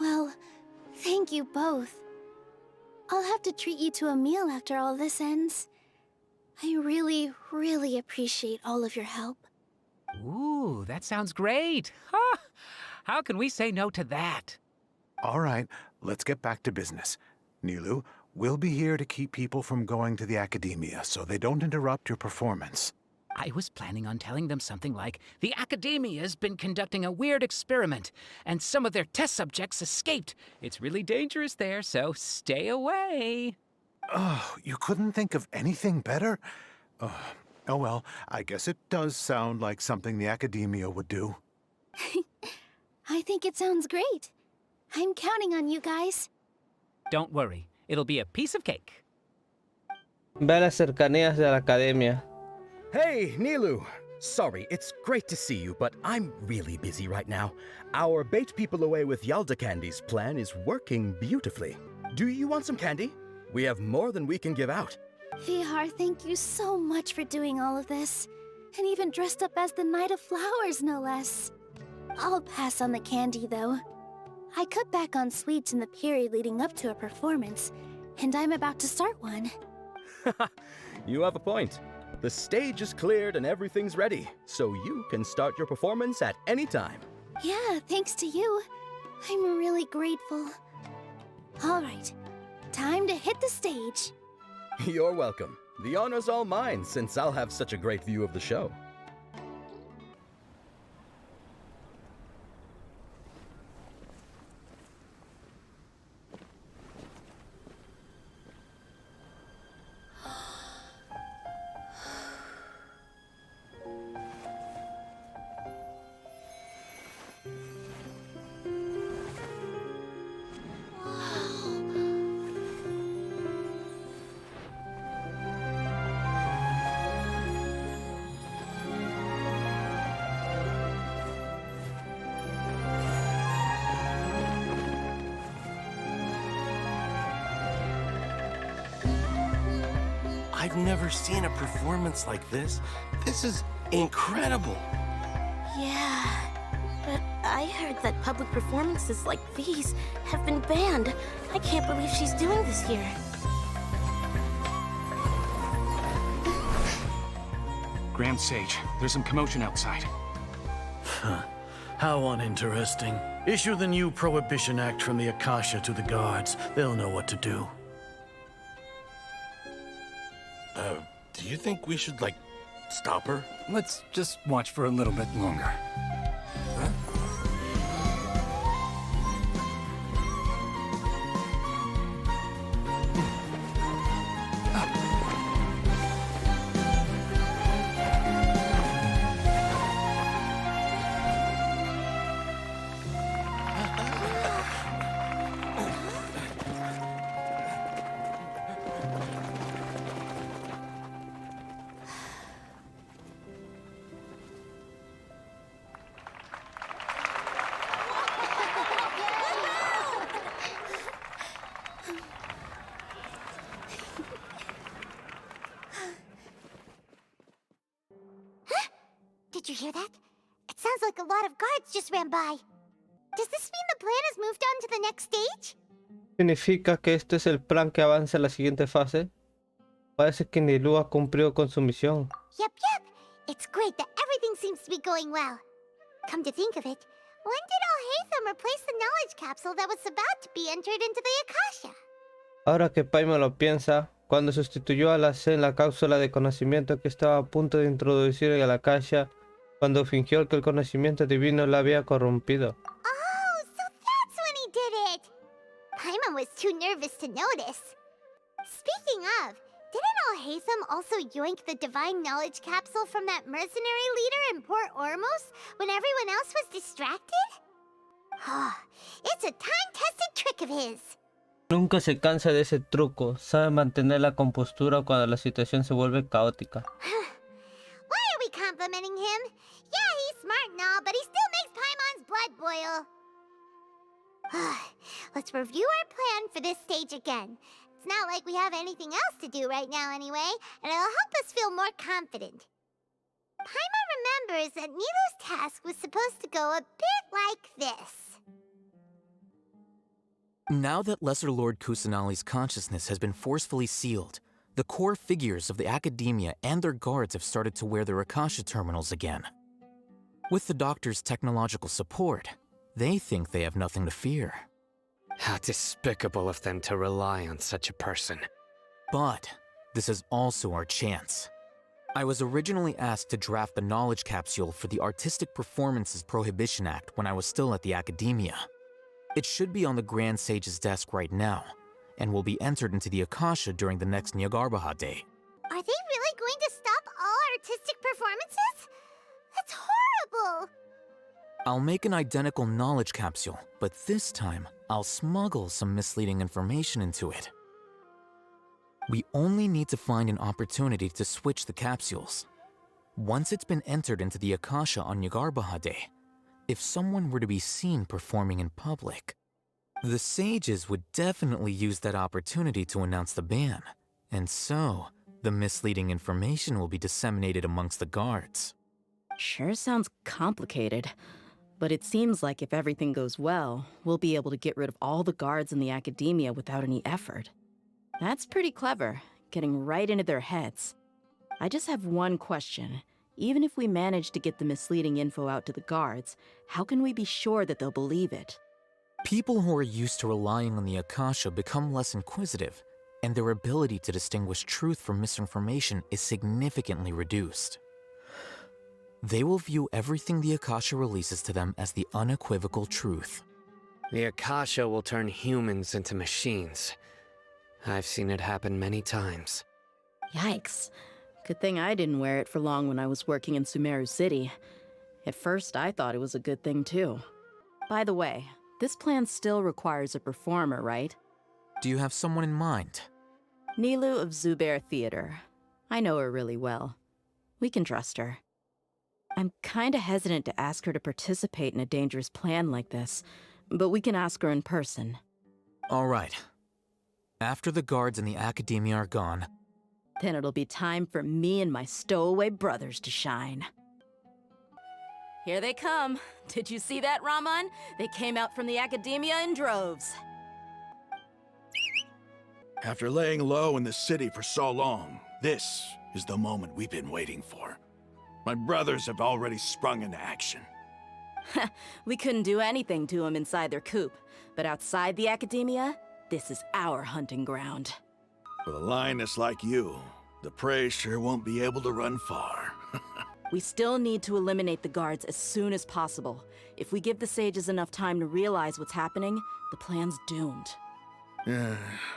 Well, thank you both. I'll have to treat you to a meal after all this ends. I really, really appreciate all of your help. Ooh, that sounds great. Huh? How can we say no to that? All right, let's get back to business. Nilu, we'll be here to keep people from going to the academia so they don't interrupt your performance. I was planning on telling them something like, the Academia's been conducting a weird experiment, and some of their test subjects escaped. It's really dangerous there, so stay away. Oh, you couldn't think of anything better? Oh well, I guess it does sound like something the Academia would do. I think it sounds great. I'm counting on you guys. Don't worry, it'll be a piece of cake. Ve a las cercanías de la academia. Hey, Nilu! Sorry, it's great to see you, but I'm really busy right now. Our Bait People Away with Yalda Candies plan is working beautifully. Do you want some candy? We have more than we can give out. Vihar, thank you so much for doing all of this. And even dressed up as the Knight of Flowers, no less. I'll pass on the candy, though. I cut back on sweets in the period leading up to a performance, and I'm about to start one. You have a point. The stage is cleared and everything's ready, so you can start your performance at any time. Yeah, thanks to you. I'm really grateful. All right, time to hit the stage. You're welcome. The honor's all mine, since I'll have such a great view of the show. I've never seen a performance like this. This is incredible. Yeah, but I heard that public performances like these have been banned. I can't believe she's doing this here. Grand Sage, there's some commotion outside. Huh. How uninteresting. Issue the new Prohibition Act from the Akasha to the guards. They'll know what to do. Do you think we should, like, stop her? Let's just watch for a little bit longer. Did you hear that? It sounds like a lot of guards just ran by. Does this mean the plan has moved on to the next stage? ¿Significa que este es el plan que avanza a la siguiente fase? Parece que Nilou ha cumplido con su misión. Yep. It's great that everything seems to be going well. Come to think of it, when did Alhaitham replace the knowledge capsule that was about to be entered into the Akasha? Ahora que Paimon lo piensa, cuando sustituyó a la C en la cápsula de conocimiento que estaba a punto de introducir en la Akasha, cuando fingió que el conocimiento divino la había corrompido. Oh, so that's when he did it! Paimon was too nervous to notice. Speaking of, didn't Alhaitham also yoink the divine knowledge capsule from that mercenary leader in Port Ormos when everyone else was distracted? It's a time-tested trick of his. Nunca se cansa de ese truco, sabe mantener la compostura cuando la situación se vuelve caótica. Why are we complimenting him? Yeah, he's smart and all, but he still makes Paimon's blood boil. Let's review our plan for this stage again. It's not like we have anything else to do right now anyway, and it'll help us feel more confident. Paimon remembers that Nilou's task was supposed to go a bit like this. Now that Lesser Lord Kusanali's consciousness has been forcefully sealed, the core figures of the academia and their guards have started to wear their Akasha terminals again. With the doctor's technological support, they think they have nothing to fear. How despicable of them to rely on such a person. But this is also our chance. I was originally asked to draft the knowledge capsule for the Artistic Performances Prohibition Act when I was still at the academia. It should be on the Grand Sage's desk right now, and will be entered into the Akasha during the next Nyagarbha Day. Are they really going to stop all artistic performances? That's horrible! I'll make an identical knowledge capsule, but this time, I'll smuggle some misleading information into it. We only need to find an opportunity to switch the capsules. Once it's been entered into the Akasha on Nyagarbha Day, if someone were to be seen performing in public, the sages would definitely use that opportunity to announce the ban, and so the misleading information will be disseminated amongst the guards. Sure sounds complicated, but it seems like if everything goes well, we'll be able to get rid of all the guards in the academia without any effort. That's pretty clever, getting right into their heads. I just have one question. Even if we manage to get the misleading info out to the guards, how can we be sure that they'll believe it? People who are used to relying on the Akasha become less inquisitive, and their ability to distinguish truth from misinformation is significantly reduced. They will view everything the Akasha releases to them as the unequivocal truth. The Akasha will turn humans into machines. I've seen it happen many times. Yikes. Good thing I didn't wear it for long when I was working in Sumeru City. At first, I thought it was a good thing too. By the way, this plan still requires a performer, right? Do you have someone in mind? Nilu of Zubair Theater. I know her really well. We can trust her. I'm kinda hesitant to ask her to participate in a dangerous plan like this, but we can ask her in person. All right. After the guards in the Academia are gone, then it'll be time for me and my stowaway brothers to shine. Here they come. Did you see that, Raman? They came out from the Academia in droves. After laying low in the city for so long, this is the moment we've been waiting for. My brothers have already sprung into action. We couldn't do anything to them inside their coop, but outside the Academia, this is our hunting ground. With a lioness like you, the prey sure won't be able to run far. We still need to eliminate the guards as soon as possible. If we give the sages enough time to realize what's happening, the plan's doomed.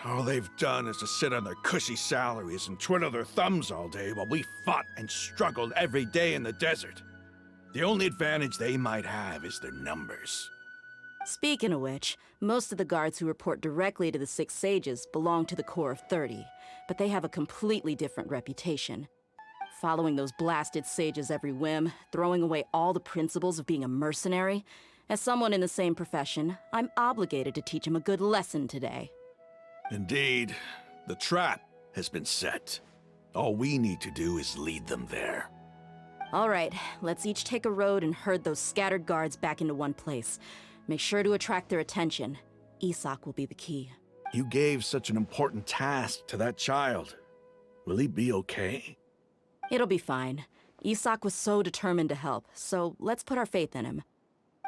All they've done is to sit on their cushy salaries and twiddle their thumbs all day while we fought and struggled every day in the desert. The only advantage they might have is their numbers. Speaking of which, most of the guards who report directly to the Six Sages belong to the Corps of 30, but they have a completely different reputation. Following those blasted sages every whim, throwing away all the principles of being a mercenary. As someone in the same profession, I'm obligated to teach them a good lesson today. Indeed, the trap has been set. All we need to do is lead them there. All right, let's each take a road and herd those scattered guards back into one place. Make sure to attract their attention. Isak will be the key. You gave such an important task to that child. Will he be okay? It'll be fine. Isak was so determined to help, so let's put our faith in him.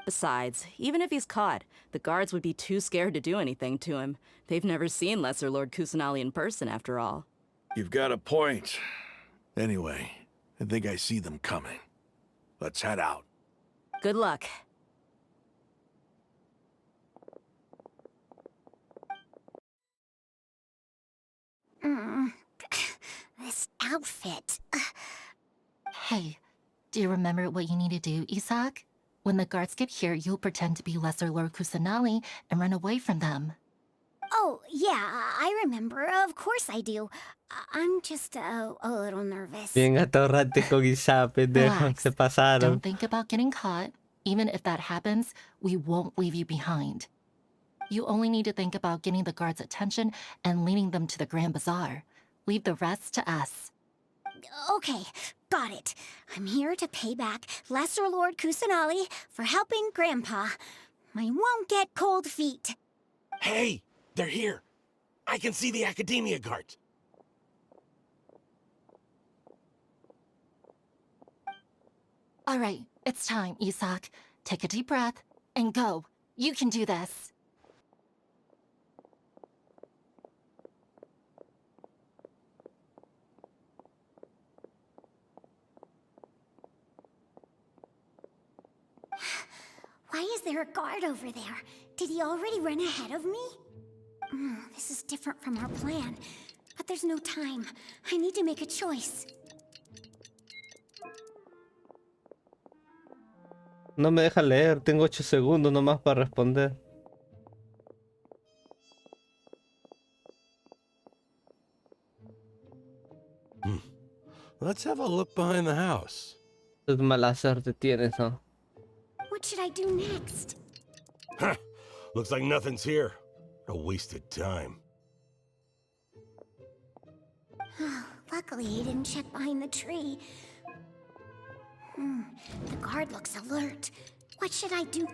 Besides, even if he's caught, the guards would be too scared to do anything to him. They've never seen Lesser Lord Kusanali in person, after all. You've got a point. Anyway, I think I see them coming. Let's head out. Good luck. This outfit. Hey, do you remember what you need to do, Isak? When the guards get here, you'll pretend to be Lesser Lord Kusanali and run away from them. Oh, yeah, I remember. Of course I do. I'm just a little nervous. Bien atorrante con Isa, pendejo. Relax. Se pasaron. Don't think about getting caught. Even if that happens, we won't leave you behind. You only need to think about getting the guards' attention and leading them to the Grand Bazaar. Leave the rest to us. Okay, got it. I'm here to pay back Lesser Lord Kusanali for helping Grandpa. I won't get cold feet. Hey, they're here. I can see the Academia guards. All right, it's time, Isak. Take a deep breath and go. You can do this. Why is there a guard over there? Did he already run ahead of me? This is different from our plan. But there's no time. I need to make a choice. No me deja leer. Tengo 8 segundos nomás para responder. Let's have a look behind the house. Es mala suerte tienes, ¿no? What should I do next? Huh. Looks like nothing's here. A wasted time. Luckily, he didn't check behind the tree. The guard looks alert. What should I do?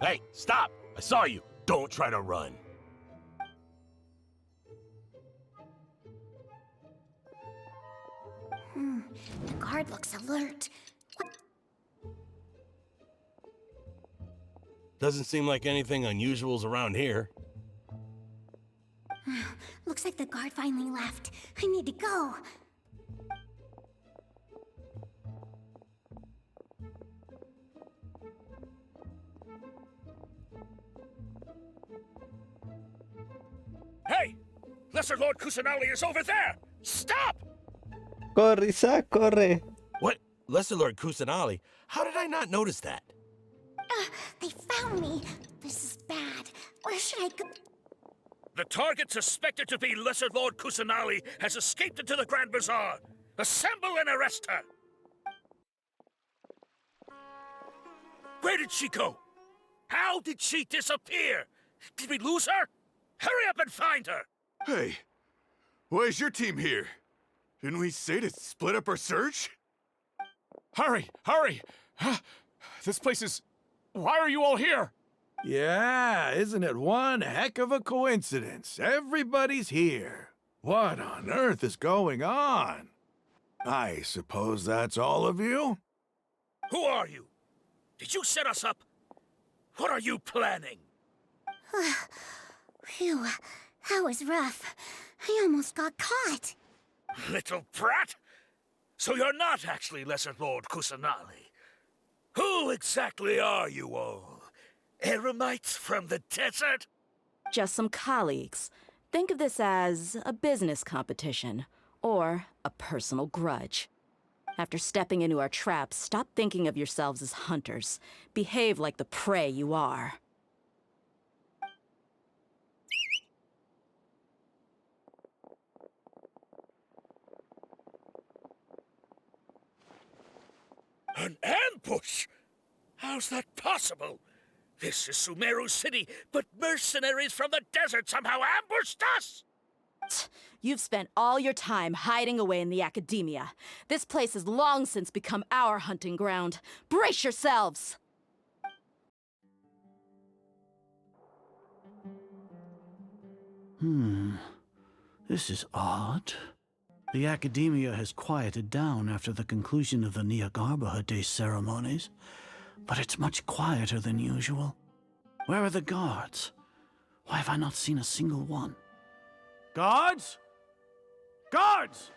Hey, stop! I saw you. Don't try to run. The guard looks alert. Doesn't seem like anything unusual's around here. Looks like the guard finally left. I need to go. Hey! Lesser Lord Kusanali is over there! Stop! Corre, Isaac, corre. What? Lesser Lord Kusanali? How did I not notice that? They found me. This is bad. Where should I go? The target suspected to be Lesser Lord Kusanali has escaped into the Grand Bazaar. Assemble and arrest her! Where did she go? How did she disappear? Did we lose her? Hurry up and find her! Hey, why is your team here? Didn't we say to split up our search? Hurry! Hurry! This place is... Why are you all here? Yeah, isn't it one heck of a coincidence? Everybody's here. What on earth is going on? I suppose that's all of you? Who are you? Did you set us up? What are you planning? Phew, that was rough. I almost got caught. Little brat? So you're not actually Lesser Lord Kusanali. Who exactly are you all? Eremites from the desert? Just some colleagues. Think of this as a business competition, or a personal grudge. After stepping into our traps, stop thinking of yourselves as hunters. Behave like the prey you are. An ambush? How's that possible? This is Sumeru City, but mercenaries from the desert somehow ambushed us! You've spent all your time hiding away in the academia. This place has long since become our hunting ground. Brace yourselves! This is odd. The academia has quieted down after the conclusion of the Nyagarbha Day ceremonies, but it's much quieter than usual. Where are the guards? Why have I not seen a single one? Guards? Guards!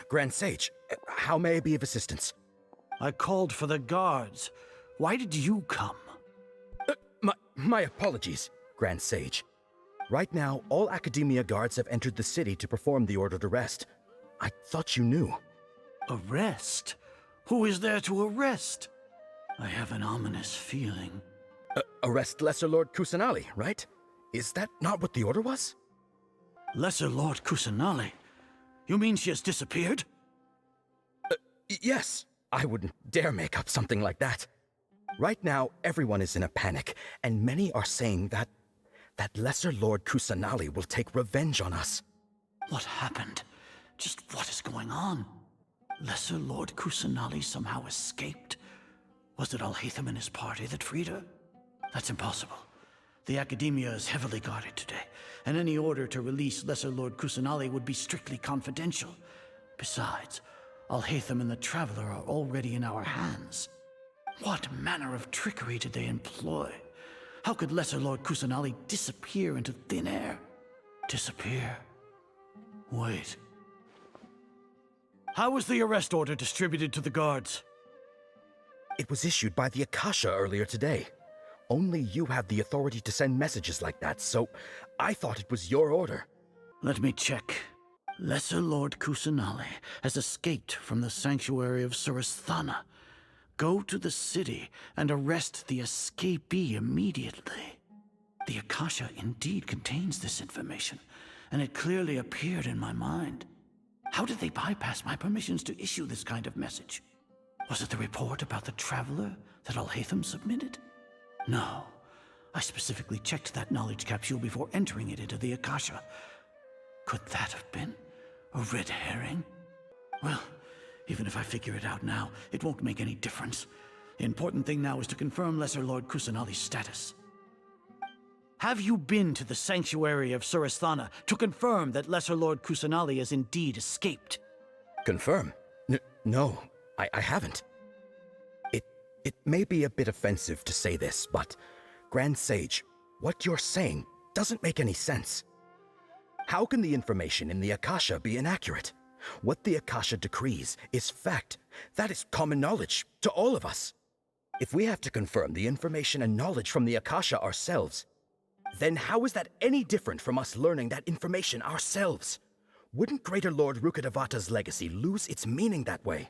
Grand Sage, how may I be of assistance? I called for the guards. Why did you come? My apologies, Grand Sage. Right now, all Academia guards have entered the city to perform the ordered arrest. I thought you knew. Arrest? Who is there to arrest? I have an ominous feeling. Arrest Lesser Lord Kusanali, right? Is that not what the order was? Lesser Lord Kusanali? You mean she has disappeared? Yes. I wouldn't dare make up something like that. Right now, everyone is in a panic, and many are saying that Lesser Lord Kusanali will take revenge on us. What happened? Just what is going on? Lesser Lord Kusanali somehow escaped? Was it Alhaitham and his party that freed her? That's impossible. The Academia is heavily guarded today, and any order to release Lesser Lord Kusanali would be strictly confidential. Besides, Alhaitham and the Traveler are already in our hands. What manner of trickery did they employ? How could Lesser Lord Kusanali disappear into thin air? Disappear? Wait. How was the arrest order distributed to the guards? It was issued by the Akasha earlier today. Only you have the authority to send messages like that, so I thought it was your order. Let me check. Lesser Lord Kusanali has escaped from the sanctuary of Surasthana. Go to the city and arrest the escapee immediately. The Akasha indeed contains this information, and it clearly appeared in my mind. How did they bypass my permissions to issue this kind of message? Was it the report about the Traveler that Alhaitham submitted? No. I specifically checked that knowledge capsule before entering it into the Akasha. Could that have been a red herring? Well, even if I figure it out now, it won't make any difference. The important thing now is to confirm Lesser Lord Kusanali's status. Have you been to the sanctuary of Surasthana to confirm that Lesser Lord Kusanali has indeed escaped? Confirm? No, I haven't. It may be a bit offensive to say this, but Grand Sage, what you're saying doesn't make any sense. How can the information in the Akasha be inaccurate? What the Akasha decrees is fact. That is common knowledge to all of us. If we have to confirm the information and knowledge from the Akasha ourselves, then how is that any different from us learning that information ourselves? Wouldn't Greater Lord Rukkhadevata's legacy lose its meaning that way?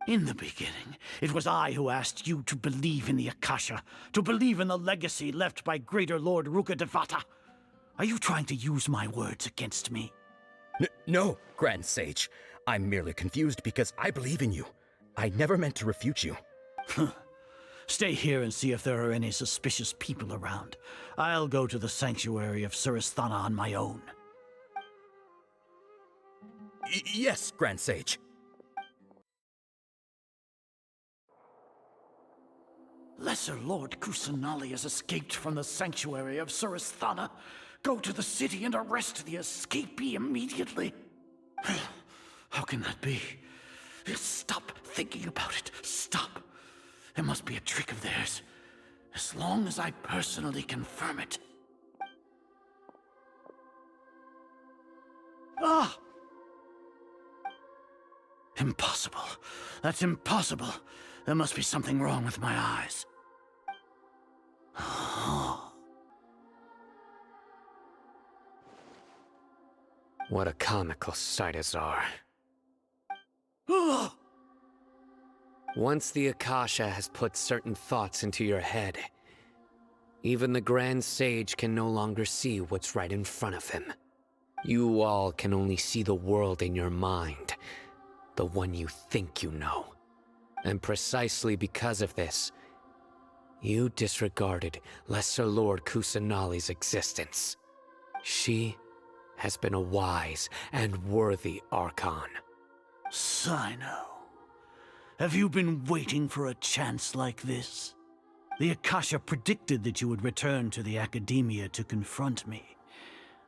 In the beginning, it was I who asked you to believe in the Akasha, to believe in the legacy left by Greater Lord Rukkhadevata. Are you trying to use my words against me? No, Grand Sage. I'm merely confused because I believe in you. I never meant to refute you. Stay here and see if there are any suspicious people around. I'll go to the sanctuary of Surasthana on my own. Yes, Grand Sage. Lesser Lord Kusanali has escaped from the sanctuary of Surasthana. Go to the city and arrest the escapee immediately. How can that be? Stop thinking about it. Stop. It must be a trick of theirs. As long as I personally confirm it. Ah! Impossible. That's impossible. There must be something wrong with my eyes. What a comical sight as are. Once the Akasha has put certain thoughts into your head, even the Grand Sage can no longer see what's right in front of him. You all can only see the world in your mind, the one you think you know. And precisely because of this, you disregarded Lesser Lord Kusanali's existence. She has been a wise and worthy Archon. Sino, have you been waiting for a chance like this? The Akasha predicted that you would return to the Academia to confront me,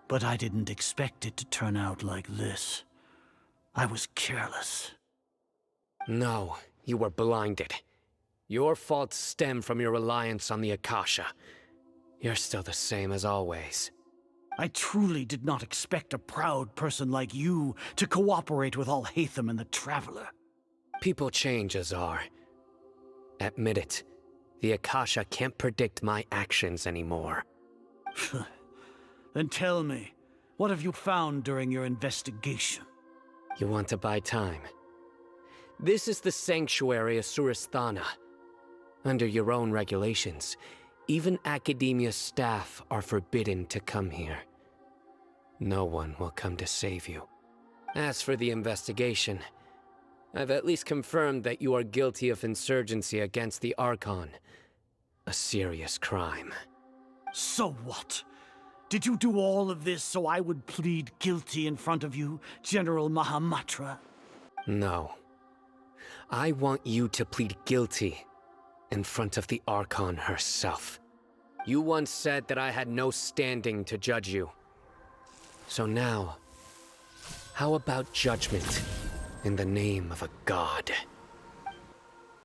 but I didn't expect it to turn out like this. I was careless. No, you were blinded. Your faults stem from your reliance on the Akasha. You're still the same as always. I truly did not expect a proud person like you to cooperate with Alhaitham and the Traveler. People change, Azar. Admit it. The Akasha can't predict my actions anymore. Then tell me, what have you found during your investigation? You want to buy time? This is the sanctuary of Surasthana. Under your own regulations, even Academia staff are forbidden to come here. No one will come to save you. As for the investigation, I've at least confirmed that you are guilty of insurgency against the Archon. A serious crime. So what? Did you do all of this so I would plead guilty in front of you, General Mahamatra? No. I want you to plead guilty in front of the Archon herself. You once said that I had no standing to judge you. So now, how about judgment in the name of a god?